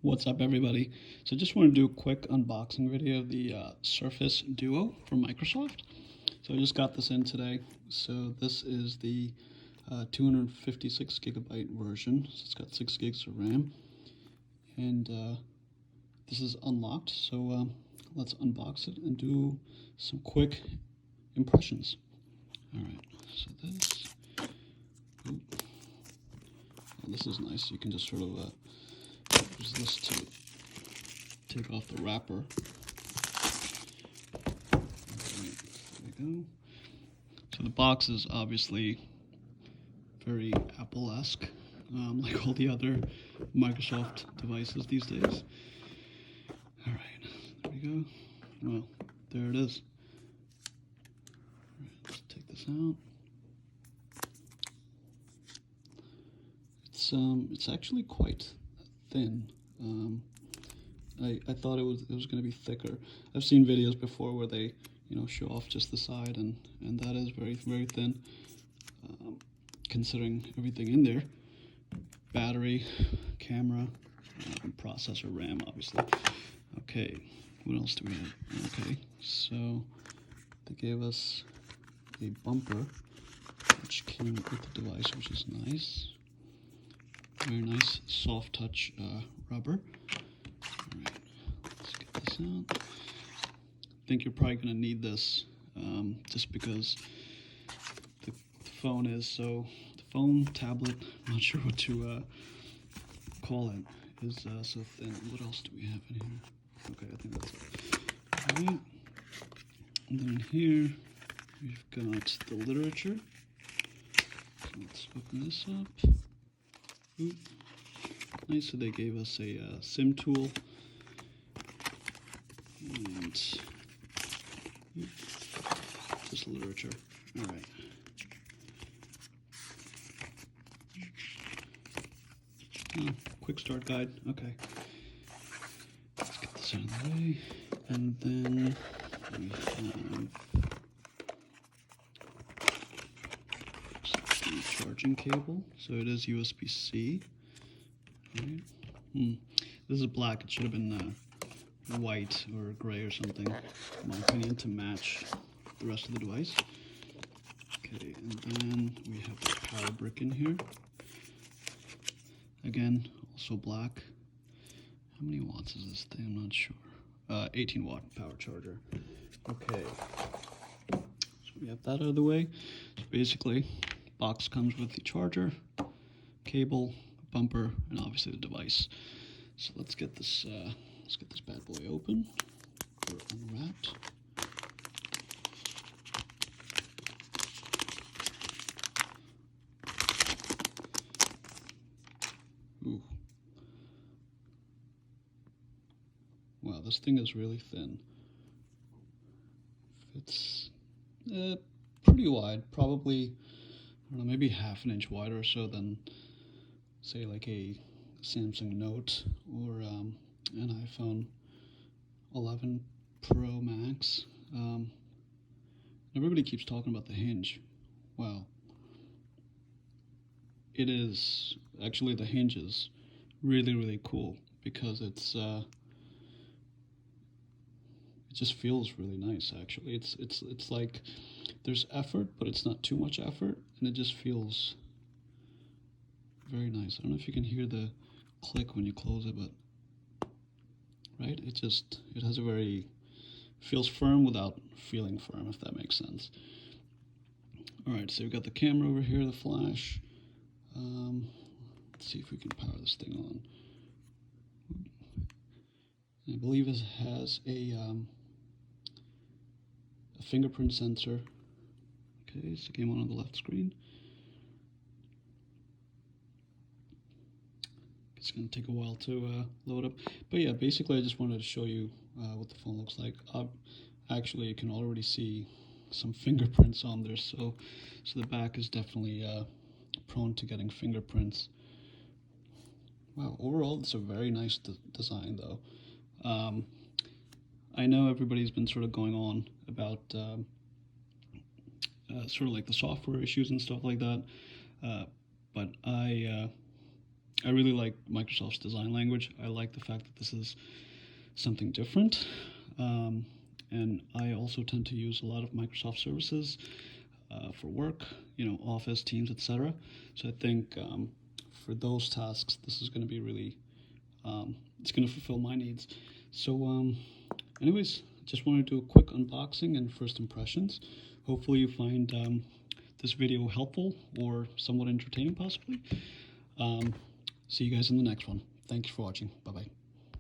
What's up, everybody? So just want to do a quick unboxing video of the Surface Duo from Microsoft. So I just got this in today. So this is the 256 gigabyte version. So it's got 6 gigs of RAM. And this is unlocked. So let's unbox it and do some quick impressions. Alright, so this... Ooh. Oh, this is nice. You can just sort of use this to take off the wrapper. Right, there we go. So the box is obviously very Apple-esque, like all the other Microsoft devices these days. Alright, there we go. Well, there it is. Alright, let's take this out. It's actually quite thin. I thought it was going to be thicker. I've seen videos before where they show off just the side, and that is very thin, considering everything in there: battery, camera, processor, RAM, obviously. Okay, what else do we have? Okay, so they gave us a bumper which came with the device, which is nice. Very nice soft touch rubber. Alright, let's get this out. I think you're probably going to need this just because the phone is so... The phone, tablet, I'm not sure what to call it, is so thin. What else do we have in here? Okay, I think that's it. Alright, and then in here we've got the literature. So let's open this up. Ooh. Nice, so they gave us a SIM tool, and just literature. Alright. Oh, quick start guide. Okay. Let's get this out of the way. And then we have the charging cable. So it is USB-C. Right. This is black. It should have been white or gray or something, in my opinion, to match the rest of the device. Okay, and then we have the power brick in here. Again, also black. How many watts is this thing? I'm not sure. 18 watt power charger. Okay, so we have that out of the way. So basically, box comes with the charger, cable, bumper, and obviously the device. So let's get this bad boy open or unwrapped. Ooh. Wow, this thing is really thin. It's pretty wide, probably, I don't know, maybe half an inch wider or so than, say, like a Samsung Note or an iPhone 11 Pro Max. Everybody keeps talking about the hinge. Wow. It is, actually the hinge is really cool because it just feels really nice, actually. It's like there's effort, but it's not too much effort, and it just feels very nice. I don't know if you can hear the click when you close it, but right, it has a very, feels firm without feeling firm, if that makes sense. Alright, so we've got the camera over here, the flash. Let's see if we can power this thing on. I believe it has a fingerprint sensor. Okay, so it came on the left screen. It's going to take a while to load up. But yeah, basically I just wanted to show you what the phone looks like. Actually, you can already see some fingerprints on there, so the back is definitely prone to getting fingerprints. Wow, overall it's a very nice design though. I know everybody's been sort of going on about sort of like the software issues and stuff like that, but I I really like Microsoft's design language. I like the fact that this is something different. And I also tend to use a lot of Microsoft services for work, Office, Teams, etc. So I think for those tasks, this is going to be really, it's going to fulfill my needs. So, anyways, just want to do a quick unboxing and first impressions. Hopefully you find this video helpful or somewhat entertaining, possibly. See you guys in the next one. Thank you for watching. Bye-bye.